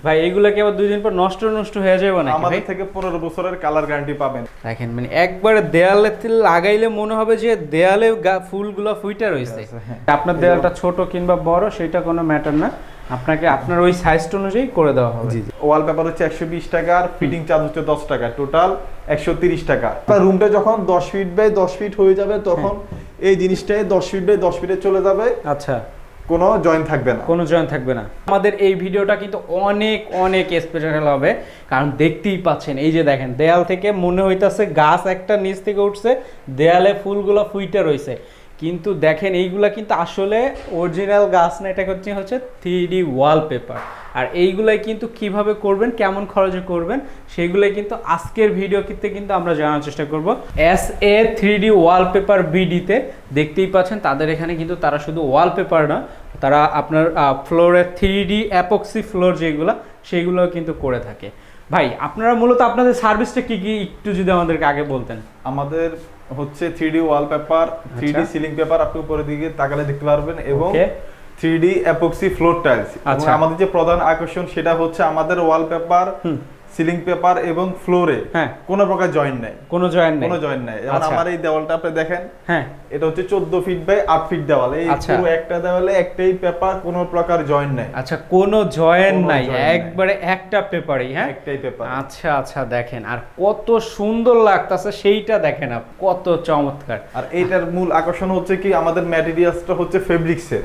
ভাই এগুলা কি আবার 2 দিন পর নষ্ট নষ্ট হয়ে যাবে নাকি? আমাদের থেকে 15 বছরের কালার গ্যারান্টি পাবেন। দেখেন মানে একবারে দেয়ালে লাগাইলে মনে হবে যে দেয়ালে ফুলগুলো ফুইটা রয়েছে। আপনার দেয়ালটা ছোট কিংবা বড় সেটা কোনো ম্যাটার না, আপনাকে আপনার ওই সাইজটা অনুযায়ী করে দেওয়া হবে। জি জি। ওয়ালপেপার হচ্ছে 120 টাকা আর ফিটিং চার্জ হচ্ছে 10 টাকা, টোটাল 130 টাকা। আপনার রুমটা যখন 10 ফিট বাই 10 ফিট হয়ে যাবে তখন এই জিনিসটাই 10 ফিট বাই 10 ফিটে চলে যাবে। আচ্ছা, কোনো জয়েন্ট থাকবে না, কোনো জয়েন্ট থাকবে না। আমাদের এই ভিডিওটা কিন্তু অনেক অনেক স্পেশাল হবে, কারণ দেখতেই পাচ্ছেন এই যে দেখেন দেয়াল থেকে মনে হইতাছে গাছ একটা নিচ থেকে উঠছে, দেয়ালে ফুলগুলো ফুইটে রয়েছে, কিন্তু দেখেন এইগুলা কিন্তু আসলে অরিজিনাল গাছ না, এটা হচ্ছে 3D ওয়ালপেপার। আর এইগুলাই কিন্তু কিভাবে করবেন, কেমন খরচে করবেন, সেইগুলাই কিন্তু আজকের ভিডিওতে কিন্তু আমরা জানার চেষ্টা করব। SA 3D ওয়ালপেপার বিডিতে দেখতেই পাচ্ছেন তাদের এখানে কিন্তু তারা শুধু ওয়ালপেপার না, তারা আপনার ফ্লোরে 3D অ্যাপক্সি ফ্লোর যেগুলো সেইগুলো কিন্তু করে থাকে। ভাই আপনারা মূলত আপনাদের সার্ভিসটা কি কি একটু যদি আমাদেরকে আগে বলতেন। আমাদের হচ্ছে 3D wallpaper, 3D ceiling paper, আপনি উপরের দিকে তাকালে দেখতে পারবেন, এবং 3D অ্যাপক্সি ফ্লোর টাইলস। এবং আমাদের যে প্রধান আকর্ষণ সেটা হচ্ছে আমাদের ওয়ালপেপার, সিলিং পেপার এবং ফ্লোরে কোনো প্রকার জয়েন্ট নাই, কোনো জয়েন্ট নাই। যেমন আমার এই দেওয়ালটা আপনি দেখেন, হ্যাঁ এটা হচ্ছে 14 ফিট বাই 8 ফিট দেওয়াল। এই পুরো একটা দেওয়ালে একটাই পেপার, কোনো প্রকার জয়েন্ট নাই। আচ্ছা, কোনো জয়েন্ট নাই, একবারে একটা পেপারই, হ্যাঁ একটাই পেপার। আচ্ছা আচ্ছা, দেখেন আর কত সুন্দর লাগতেছে সেইটা দেখেন, কত চমৎকার। আর এইটার মূল আকর্ষণ হচ্ছে কি, আমাদের ম্যাটেরিয়ালসটা হচ্ছে ফেব্রিক্সের,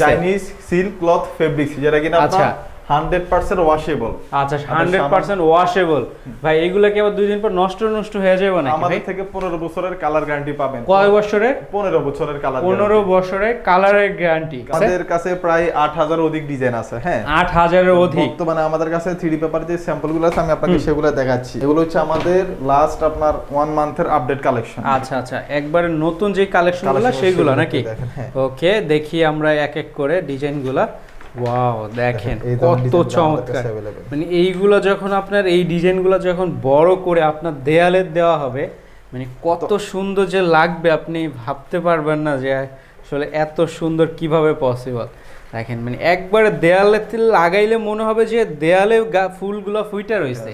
চাইনিজ সিল্ক ক্লথ ফেব্রিক্স, যেটা কিনা আপনার 100% ওয়াশেবল। আচ্ছা, 100% ওয়াশেবল। ভাই এগুলা কি আবার 2 দিন পর নষ্ট নষ্ট হয়ে যাবে নাকি? আমাদের থেকে 15 বছরের কালার গ্যারান্টি পাবেন। কয় বছরের? 15 বছরের কালার, 15 বছরের কালারের গ্যারান্টি। আমাদের কাছে প্রায় 8000 অধিক ডিজাইন আছে। হ্যাঁ, 8000 এর অধিক। বর্তমানে আমাদের কাছে 3D পেপার যে স্যাম্পলগুলো আছে আমি আপনাকে সেগুলো দেখাচ্ছি। এগুলো হচ্ছে আমাদের লাস্ট আপনার 1 মান্থের আপডেট কালেকশন। আচ্ছা আচ্ছা, একবারে নতুন যে কালেকশনগুলো সেগুলো নাকি? ওকে, দেখি আমরা এক এক করে ডিজাইনগুলো। ওয়াও, দেখেন কত চমৎকার। মানে এইগুলো যখন আপনার এই ডিজাইনগুলো যখন বড় করে আপনার দেয়ালে দেওয়া হবে, মানে কত সুন্দর যে লাগবে আপনি ভাবতে পারবেন না যে আসলে এত সুন্দর কিভাবে পসিবল। দেখেন মানে একবারে দেয়ালে লাগাইলে মনে হবে যে দেয়ালে ফুলগুলো ফুইটা রয়েছে।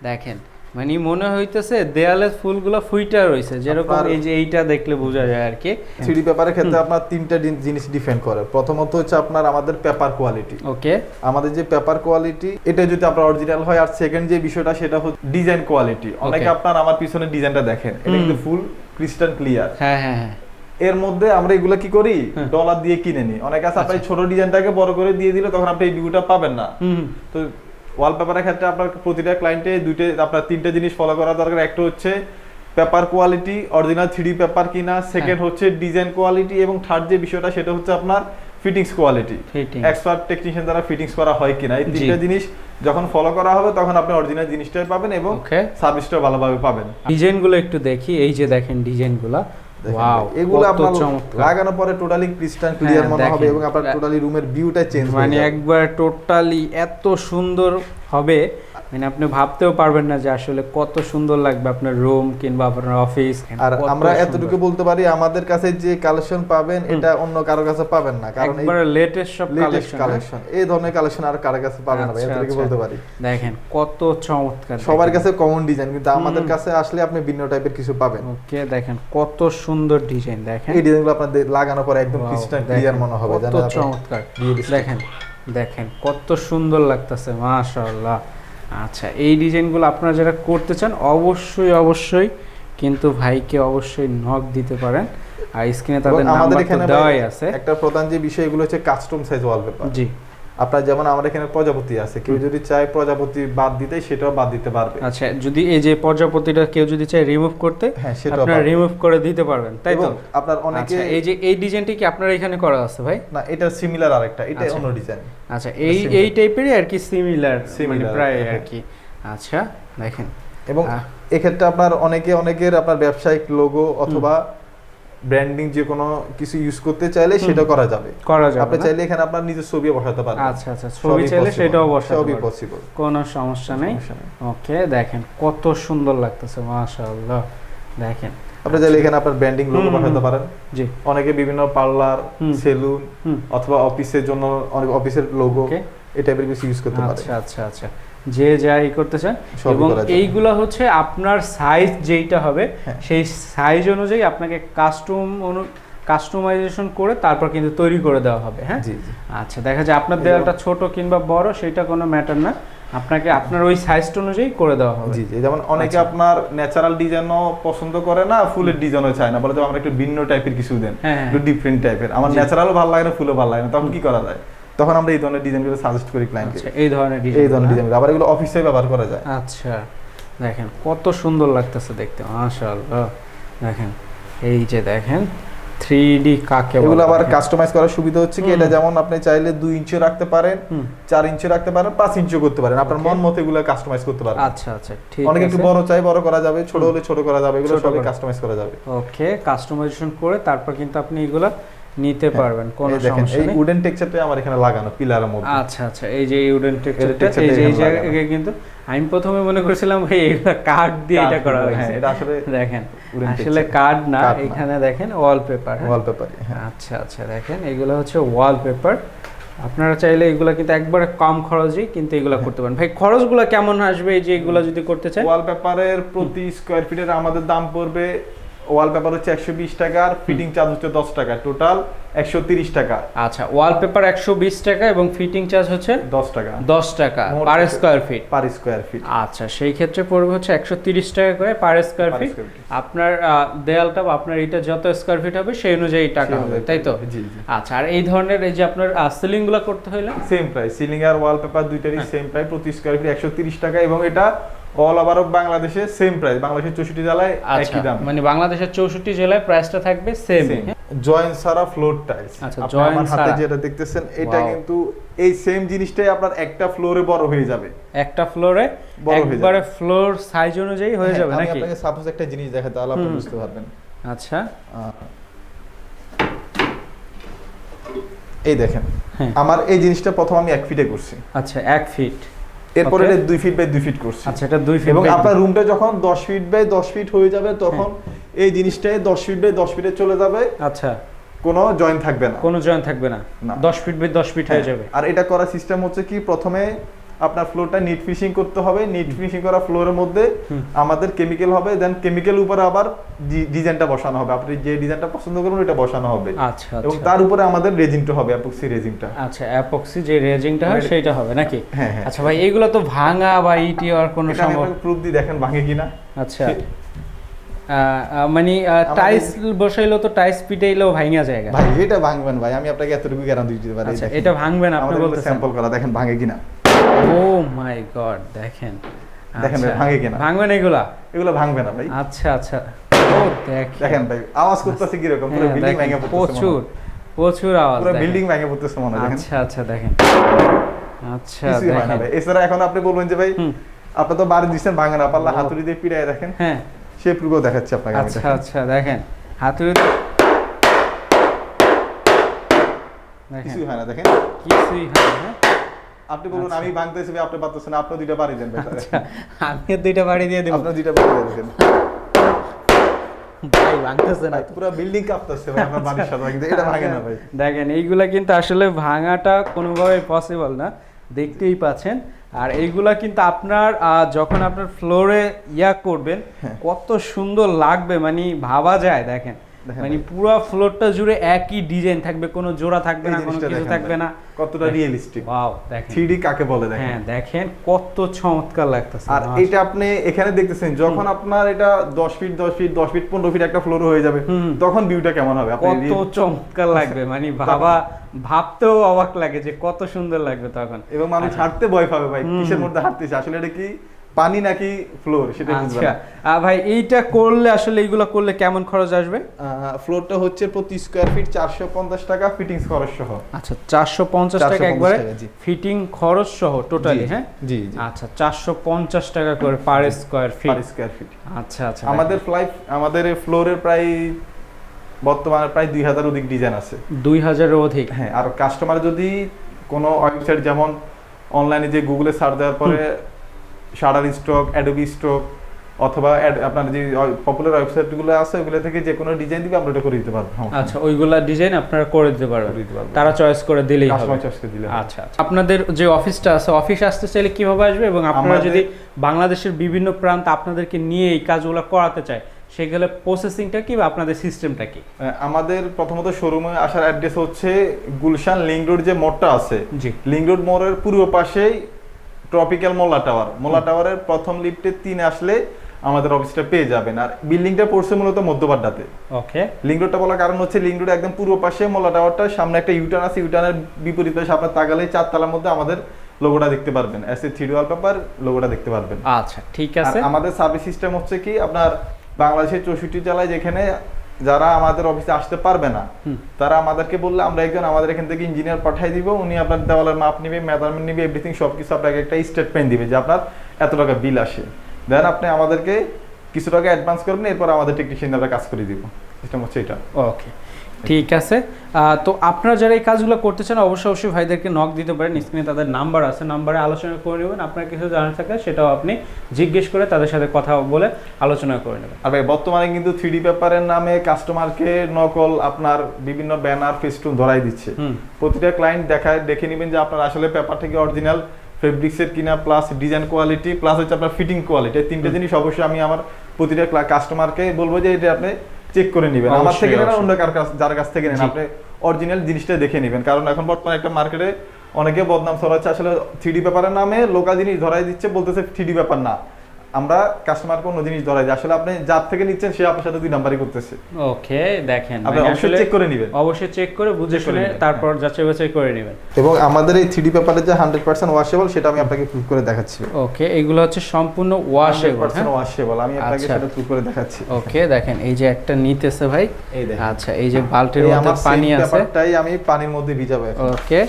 দেখেন মানে মনে হইতেছে দেয়ালে ফুলগুলো ফুইটা রয়েছে, যেরকম এই যে এইটা দেখলে বোঝা যায় আর কি। 3D পেপারের ক্ষেত্রে আপনার তিনটা জিনিস ডিফেন্ড করে। প্রথমত হচ্ছে আপনার আমাদের পেপার কোয়ালিটি। ওকে, আমাদের যে পেপার কোয়ালিটি এটা যদি আপনার অরিজিনাল হয়। আর সেকেন্ড যে বিষয়টা সেটা হচ্ছে ডিজাইন কোয়ালিটি। অনেকে আপনার আমার পিছনে ডিজাইনটা দেখেন, এটা কিন্তু ফুল ক্রিস্টাল ক্লিয়ার। হ্যাঁ হ্যাঁ হ্যাঁ। এর মধ্যে আমরা এগুলা কি করি, ডলার দিয়ে কিনে নিই। অনেক আছে আপনার ছোট ডিজাইনটাকে বড় করে দিয়ে দিলে তখন আপনি এই ভিউটা পাবেন না। তো ওয়ালপেপারের ক্ষেত্রে আপনার প্রতিটা ক্লায়েন্টে আপনার 3টে জিনিস ফলো করা দরকার। একটা হচ্ছে paper quality, original 3D paper কিনা। সেকেন্ড হচ্ছে ডিজাইন কোয়ালিটি, এবং থার্ড যে বিষয়টা সেটা হচ্ছে আপনার ফিটিংস কোয়ালিটি, এক্সপার্ট টেকনিশিয়ান দ্বারা ফিটিংস করা হয় কিনা। এই 3টে জিনিস যখন ফলো করা হবে তখন আপনি অরিজিনাল জিনিসটাই পাবেন এবং সার্ভিসটাও ভালোভাবে পাবেন। ডিজাইনগুলো একটু দেখি, এই যে দেখেন ডিজাইনগুলো, ওয়াও, এগুলো আপনার লাগানোর পরে টোটালি ক্রিস্টাল ক্লিয়ার মনে হবে, এবং আপনার টোটালি রুমের ভিউটা চেঞ্জ হয়ে যাবে। মানে একবার টোটালি এত সুন্দর হবে, মানে আপনি ভাবতেও পারবেন না যে আসলে কত সুন্দর লাগবে আপনার রুম কিংবা আপনার অফিস। আর আমরা এতটুকু বলতে পারি, আমাদের কাছে যে কালেকশন পাবেন এটা অন্য কারো কাছে পাবেন না, কারণ একবার লেটেস্ট সব কালেকশন, এই ধরনের কালেকশন আর কারো কাছে পাবেন না। এতটুকু বলতে পারি। দেখেন কত চমৎকার, সবার কাছে কমন ডিজাইন, কিন্তু আমাদের কাছে আসলে আপনি ভিন্ন টাইপের কিছু পাবেন। ওকে, দেখেন কত সুন্দর ডিজাইন। দেখেন এই ডিজাইনগুলো আপনাদের লাগানোর পরে একদম ক্রিস্টাল ক্লিয়ার মনে হবে, কত চমৎকার। দেখেন দেখেন কত সুন্দর লাগতেছে, মাশাআল্লাহ। আচ্ছা, এই ডিজাইনগুলো আপনারা যারা করতে চান অবশ্যই কিন্তু ভাইকে অবশ্যই নক দিতে পারেন। আর স্ক্রিনে তাদের নাম্বার দেওয়াই আছে। একটা প্রধান যে বিষয়গুলো হচ্ছে কাস্টম সাইজ ওয়ালপেপার। জি, আপনার যেমন আমাদের এখানে প্রজাপতি আছে, কেউ যদি চায় প্রজাপতি বাদ দিতে সেটাও বাদ দিতে পারবে। আচ্ছা, যদি এই যে প্রজাপতিটা কেউ যদি চায় রিমুভ করতে, হ্যাঁ সেটা আপনারা রিমুভ করে দিতে পারবেন, তাই তো? আপনার অনেকে এই যে এই ডিজাইনটি কি আপনারা এখানে করা আছে ভাই? না, এটা সিমিলার আরেকটা, এটা অন্য ডিজাইন। আচ্ছা, এই টাইপেরই আর কি, সিমিলার মানে প্রায় আর কি। আচ্ছা, দেখেন, এবং এক্ষেত্রে আপনার অনেকের আপনার ব্যবসায়িক লোগো অথবা ব্র্যান্ডিং যে কোনো কিছু ইউজ করতে চাইলে সেটা করা যাবে। আপনি চাইলে এখানে আপনার নিজের ছবি বসাতে পারবেন। আচ্ছা আচ্ছা, ছবি চাইলে সেটাও বসাতে সবই পসিবল, কোনো সমস্যা নেই। ওকে, দেখেন কত সুন্দর লাগতেছে, মাশাআল্লাহ। দেখেন আপনি চাইলে এখানে আপনার ব্র্যান্ডিং লোগো বসাতে পারেন। জি, অনেকে বিভিন্ন পার্লার, সেলুন অথবা অফিসের জন্য অনেক অফিসের লোগো এই টাইপের কিছু ইউজ করতে পারে। আচ্ছা আচ্ছা আচ্ছা, যে যাই করতে চান। সবই এবং করা যায়। এইগুলা হচ্ছে আপনার সাইজ যেইটা হবে হ্যাঁ। সেই সাইজ অনুযায়ী আপনাকে কাস্টমাইজেশন করে তারপর কিন্তু তৈরি করে দেওয়া হবে। হ্যাঁ, জি জি। আচ্ছা, দেখা যায় আপনার দেওয়ালটা ছোট কিংবা বড় সেটা কোনো ম্যাটার না, আপনাকে আপনার ওই সাইজটা অনুযায়ী করে দেওয়া হবে। জি জি, যেমন অনেকে আচ্ছা। আপনার ন্যাচারাল ডিজাইনও পছন্দ করে না, ফুলের ডিজাইনও চায় না, বলে যে আমরা একটু ভিন্ন টাইপের কিছু দেন, হ্যাঁ, হ্যাঁ। একটু ডিফারেন্ট টাইপের, আমার জি। ন্যাচারালও ভালো লাগে না, ফুলও ভালো লাগে না, তখন কি করা যায়? তখন আমরা এই ধরনের ডিজাইনগুলো সাজেস্ট করি ক্লায়েন্টকে। আচ্ছা, এই ধরনের এই ধরনের ডিজাইন। ডিজাইন আবার এগুলো অফিসে ব্যবহার করা যায়। আচ্ছা, দেখেন কত সুন্দর লাগতেছে দেখতে, মাশাআল্লাহ। দেখেন এই যে দেখেন 3D কাকে বলে। এগুলো আবার কাস্টমাইজ করার সুবিধা হচ্ছে কি, এটা যেমন আপনি চাইলে 2 ইঞ্চি রাখতে পারেন, 4 ইঞ্চি রাখতে পারেন, 5 ইঞ্চিও করতে পারেন, আপনার মন মতো এগুলো কাস্টমাইজ করতে পারেন। আচ্ছা আচ্ছা, ঠিক অনেকে একটু আছে। বড় চাই, বড় করা যাবে, ছোট হলে ছোট করা যাবে, এগুলো ছোট সবই করা। কাস্টমাইজ করা যাবে। ওকে, কাস্টমাইজেশন করে তারপর কিন্তু আপনি এগুলো নিতে পারবেন, কোনো এই দেখেন সমস্যা এই নেই। উডেন টেক্সচারটা আমার এখানে লাগানো পিলারের মধ্যে। আচ্ছা আচ্ছা, এই যে উডেন টেক্সচারটা, texture এই যে টা এই এখানে জায়গায় কিন্তু আমি প্রথমে মনে করেছিলাম ভাই এগুলা কাঠ দিয়ে এটা করা হ্যাঁ, হয়েছে। এটা আসলে দেখেন wooden আসলে texture। কাঠ না, কাঠ না। এখানে দেখেন ওয়ালপেপার। ওয়ালপেপার। আচ্ছা আচ্ছা, দেখেন এগুলো হচ্ছে ওয়ালপেপার। আপনারা চাইলে এগুলো কিন্তু একবারে কম খরচেই কিন্তু এগুলো করতে পারেন। ভাই খরচগুলো কেমন আসবে এই যে এগুলো যদি করতে চান? ওয়ালপেপারের প্রতি স্কয়ার ফিটের আমাদের দাম পড়বে, ওয়ালপেপার হচ্ছে 120 টাকা, আর ফিটিং চার্জ হচ্ছে 10 টাকা, টোটাল 130 টাকা। আচ্ছা, ওয়ালপেপার 120 টাকা এবং ফিটিং চার্জ হচ্ছে 10 টাকা 10 টাকা মোট পার হচ্ছে square feet. Per square feet. আচ্ছা, সেই ক্ষেত্রে পড়বে হচ্ছে 130 টাকা করে per square Per feet. square feet। আপনার দেয়ালটা বা আপনার এটা যত স্কয়ার ফিট হবে সেই অনুযায়ী টাকা হবে, তাই তো? জি জি। আচ্ছা, আর এই ধরনের এই যে আপনার সিলিং গুলো করতে হইলে সেম প্রাইস, সিলিং আর ওয়ালপেপার দুইটারই সেম প্রাইস, প্রতি স্কয়ার ফিট 130 টাকা, এবং এটা অল ওভার অফ বাংলাদেশে সেম প্রাইস, বাংলাদেশের 64 জেলায় আচ্ছা, একই দাম। মানে বাংলাদেশের 64 জেলায় প্রাইসটা থাকবে সেম। জয়েন্ট সারা ফ্লোর টাইলস। আচ্ছা, আপনি joint আমার হাতে ছাড়া। যেটা দেখতেছেন এটা Wow। কিন্তু এই সেম জিনিসটাই আপনার একটা ফ্লোরে বড় হয়ে যাবে, একটা ফ্লোরে বড় হয়ে একবারে ফ্লোর সাইজ অনুযায়ী হয়ে যাবে আমি নাকি? আপনাকে সাপোজ একটা জিনিস দেখাই, তাহলে আপনি বুঝতে পারবেন। আচ্ছা, এই দেখেন হ্যাঁ। আমার এই জিনিসটা প্রথম আমি 1 ফিটে করছি, আচ্ছা 1 ফিট, এরপরে Okay। এটা 2 ফিট বাই 2 ফিট করছি। আচ্ছা এটা 2 ফিট এবং আপনার রুমটা যখন 10 ফিট বাই 10 ফিট হয়ে যাবে তখন এই জিনিসটাই 10 ফিট বাই 10 ফিটে চলে যাবে, আচ্ছা, কোনো জয়েন্ট থাকবে না। কোনো জয়েন্ট থাকবে না, না। 10 ফিট বাই 10 ফিট হয়ে হ্যাঁ, যাবে। আর এটা করার সিস্টেম হচ্ছে কি, প্রথমে আপনার ফ্লোরটা নিট ফিনিশিং করতে হবে, নিট ফিনিশিং করা ফ্লোরের মধ্যে আমাদের কেমিক্যাল হবে, দেন কেমিক্যাল উপরে আবার ডিজাইনটা বসানো হবে, আপনি যে ডিজাইনটা পছন্দ করবেন ওটা বসানো হবে, আচ্ছা এবং আচ্ছা তার উপরে আমাদের রেজিনটা হবে, অ্যাপক্সি রেজিনটা। আচ্ছা, অ্যাপক্সি যে রেজিংটা হয় সেটা হবে নাকি? হ্যাঁ হ্যাঁ। আচ্ছা ভাই, এইগুলো তো ভাঙা বা ইটি আর কোনো এটা আমি সম্ভব? আপনাকে প্রুফ দিই, দেখেন ভাঙে কিনা। আচ্ছা, মানে টাইলস বসাইলেও তো টাইলস পিটাইলেও ভাঙা জায়গা। ভাই এটা ভাঙবেন ভাই, আমি আপনাকে এতটুকু গ্যারান্টি দিতে পারি। আচ্ছা, এটা ভাঙবে না আপনি আমাদের বলতেছেন? স্যাম্পল করা, দেখেন ভাঙে কিনা। ও মাই গড, দেখেন দেখেন ভাই, আচ্ছা, ভাঙে কিনা। ভাঙবে না এগুলা? এগুলো ভাঙবে না ভাই। আচ্ছা আচ্ছা, ও দেখেন ভাই আওয়াজ করতেছে কি রকম, পুরো হ্যাঁ, বিল্ডিং দেখেন, ভেঙে পড়তেছে, প্রচুর প্রচুর আওয়াজ, পুরো দেখেন। বিল্ডিং ভেঙে পড়তেছে মনে হয়, দেখেন। আচ্ছা আচ্ছা, দেখেন, আচ্ছা কিছুই হয় না দেখেন, ভাই। এছাড়া এখন আপনি বলবেন যে ভাই হুম। আপনি তো বাড়ি দিচ্ছেন ভাঙে না, পারলে ও। হাতুড়ি দিয়ে পিড়ায় দেখেন, হ্যাঁ, সে প্রুফও দেখাচ্ছি আপনাকে আমি, আচ্ছা দেখেন। আচ্ছা, দেখেন হাতুড়ি, দেখেন কিছুই হয় না, দেখেন। কিছুই হয় না, হ্যাঁ? আপনি বলুন আমি ভাঙতেছি ভাই, আপনি পারতেছেন না, আপনি দুইটা বাড়ি দেন ভাই। আচ্ছা, আমি দুইটা বাড়ি দিয়ে দেবো। আপনি দুইটা বাড়ি দিয়ে দেন। ভাই ভাঙতেছে না। পুরো বিল্ডিং কাঁপতেছে ভাই আপনার বাড়ির সাথে, কিন্তু এটা ভাঙে না ভাই। দেখেন এইগুলা কিন্তু আসলে ভাঙাটা কোনোভাবে পসিবল না, দেখতেই পাচ্ছেন। আর এইগুলা কিন্তু আপনার যখন আপনার ফ্লোরে করবেন কত সুন্দর লাগবে, মানে ভাবা যায়। দেখেন দেখেন মানে ভাই। পুরো ফ্লোরটা জুড়ে একই ডিজাইন থাকবে, কোনো জোড়া থাকবে এই না, কোনো জিনিসটা কিছু দেখেন থাকবে ভাই, না। কতটা রিয়েলিস্টিক। ওয়াও, দেখেন 3D কাকে বলে দেখেন। হ্যাঁ, দেখেন কত চমৎকার লাগতেছে। আর এটা আপনি এখানে দেখতেছেন যখন আপনার এটা 10 ফিট 10 ফিট 10 ফিট 15 ফিট একটা ফ্লোর হয়ে যাবে, তখন ভিউটা কেমন হবে আপনি কত চমৎকার লাগবে, মানে ভাবতেও অবাক লাগে যে কত সুন্দর লাগবে তখন। এবং মানুষ হাঁটতে ভয় পাবে ভাই, কিসের মধ্যে হাঁটতেছে, আসলে এটা কি পানি নাকি ফ্লোর সেটা বুঝবে আচ্ছা, না। ভাই এইটা করলে আসলে এইগুলো করলে কেমন খরচ আসবে? ফ্লোরটা হচ্ছে প্রতি স্কয়ার ফিট 450 টাকা ফিটিংস খরচ সহ। আচ্ছা, 450 টাকা 450 একবারে টাকা, জি। ফিটিং খরচ সহ টোটালি, হ্যাঁ? জি জি। আচ্ছা, 450 টাকা করে per square feet. Per square feet. আচ্ছা আচ্ছা, আমাদের ফ্লোরের প্রায় বর্তমানে প্রায় 2000 অধিক ডিজাইন আছে। 2000 এর অধিক। হ্যাঁ, আর কাস্টমার যদি কোনো ওয়েবসাইট যেমন অনলাইনে যে গুগলে সার্চ দেওয়ার পরে শাটার স্টক, অ্যাডোবি স্টক অথবা আপনার যে পপুলার ওয়েবসাইটগুলো আছে ওগুলো থেকে যে কোনো ডিজাইন দিবে আমরা এটা করে দিতে পারবো। আচ্ছা, ওইগুলা ডিজাইন আপনারা করে দিতে পারবেন, তারা চয়েস করে দিলেই হবে। কাস্টমার চয়েস করে দিলে। আচ্ছা, আপনাদের যে অফিসটা আছে, অফিস আসতে চাইলে কিভাবে আসবে, এবং আপনারা যদি বাংলাদেশের বিভিন্ন প্রান্ত আপনাদেরকে নিয়ে এই কাজগুলো করাতে চায় সেগুলো প্রসেসিংটা কি বা আপনাদের সিস্টেমটা কি? আমাদের প্রথমত শোরুমে আসার অ্যাড্রেস হচ্ছে গুলশান লিংক রোড যে মোড়টা আছে, জি, লিংক রোড মোড়ের পূর্ব পাশেই ট্রপিক্যাল মোল্লা টাওয়ার, মোল্লা টাওয়ারের প্রথম লিফটে 3 আসলে আমাদের অফিসটা পেয়ে যাবেন। আর বিল্ডিংটা পড়ছে মূলত মধ্যবাড্ডাতে। ওকে, লিংক রোডটা বলার কারণ হচ্ছে লিংক রোড একদম পূর্ব পাশে মোল্লা টাওয়ারটার সামনে একটা ইউটার্ন আছে, ইউটার্নের বিপরীত পাশে আপনার তাকালে 4 তলার মধ্যে আমাদের লোগোটা দেখতে পারবেন, এসএ 3D ওয়ালপেপার লোগোটা দেখতে পারবেন। আচ্ছা ঠিক আছে। আমাদের সার্ভিস সিস্টেম হচ্ছে কি আপনার বাংলাদেশের 64 জেলায় যেখানে যারা আমাদের অফিসে আসতে পারবে না তারা আমাদেরকে বললে আমরা একজন আমাদের এখান থেকে ইঞ্জিনিয়ার পাঠিয়ে দিব, উনি আপনার দেওয়ালের মাপ নিবে, মেজারমেন্ট নিবে, এভরিথিং সবকিছু আপনাকে একটা স্টেটমেন্ট দিবে যে আপনার এত টাকা বিল আসে, দেন আপনি আমাদেরকে কিছু টাকা অ্যাডভান্স করবেন, এরপর আমাদের টেকনিশিয়ান আমরা কাজ করে দিব। সিস্টেম হচ্ছে এটা। ওকে ঠিক আছে। তো আপনারা যারা এই কাজগুলো করতে চান অবশ্যই ভাইদেরকে নক দিতে পারেন, স্ক্রিনে তাদের নাম্বার আছে, নাম্বারে আলোচনা করে নেবেন। আপনার কিছু জানার থাকলে সেটাও আপনি জিজ্ঞেস করে তাদের সাথে কথা বলে আলোচনা করে নেবেন। আর ভাই বর্তমানে কিন্তু 3D পেপারের নামে কাস্টমারকে নকল আপনার বিভিন্ন ব্যানার ফেস্টুন ধরাই দিচ্ছে। প্রতিটা ক্লায়েন্ট দেখে নেবেন যে আপনার আসলে পেপার থেকে অরিজিনাল ফেব্রিক্সের কিনা, প্লাস ডিজাইন কোয়ালিটি, প্লাস হচ্ছে আপনার ফিটিং কোয়ালিটি, এই 3টে জিনিস অবশ্যই আমি আমার প্রতিটা কাস্টমারকে বলবো যে এটা আপনি চেক করে নেবেন। আমার থেকে না, অন্য যার কাছ থেকে নেন আপনি অরিজিনাল জিনিসটা দেখে নেবেন। কারণ এখন বর্তমানে একটা মার্কেটে অনেকে বদনাম ছড়াচ্ছে, আসলে 3D পেপারের নামে লোকাল জিনিস ধরাই দিচ্ছে, বলতেছে 3D পেপার না। আমরা কাস্টমারকে অন্য জিনিস ধরাই দিই, আসলে আপনি যার থেকে নিচ্ছেন সে আপনার সাথে 2 নাম্বারই করতেছে। ওকে দেখেন, আপনি অবশ্যই চেক করে নেবেন, অবশ্যই চেক করে বুঝে শুনে তারপর যাচাই বাছাই করে নেবেন। এবং আমাদের এই 3D পেপারের যে 100% ওয়াশেবল সেটা আমি আপনাকে প্রুফ করে দেখাচ্ছি। ওকে, এগুলো হচ্ছে সম্পূর্ণ ওয়াশেবল। 100% ওয়াশেবল, আমি আপনাকে সেটা প্রুফ করে দেখাচ্ছি। ওকে দেখেন, এই যে একটা নিতেছে ভাই, এই দেখেন। আচ্ছা, এই যে বালতির মধ্যে পানি আছে, পেপারটাই আমি পানির মধ্যে ভিজাবো এখন। ওকে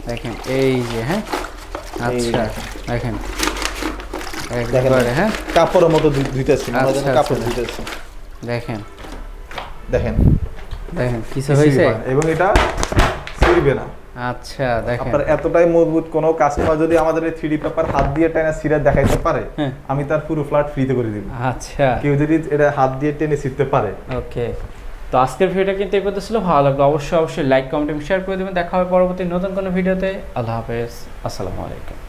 দেখেন, এই যে হ্যাঁ, আচ্ছা দেখেন একবারে হ্যাঁ কাপড়ের মতো ধুইতেছি, মানে যেন কাপড় ধুইতেছি। দেখেন দেখেন দেখেন কিছু হয়েছে, এবং এটা ছিঁড়বে না। আচ্ছা দেখেন, আপনার এতটাই মজবুত, কোন কাস্টমার যদি আমাদের এই 3D পেপার হাত দিয়ে টেনে ছিঁড়ে দেখাইতে পারে, আমি তার পুরো ফ্ল্যাট ফ্রিতে করে দিব। আচ্ছা, কেউ যদি এটা হাত দিয়ে টেনে ছিঁড়তে পারে। ওকে, তো আজকের ভিডিওটা কিন্তু এই পর্যন্ত ছিল। ভালো লাগলো অবশ্যই লাইক, কমেন্ট এবং শেয়ার করে দেবেন। দেখা হবে পরবর্তী নতুন কোনো ভিডিওতে। আল্লাহ হাফেজ, আসসালামু আলাইকুম।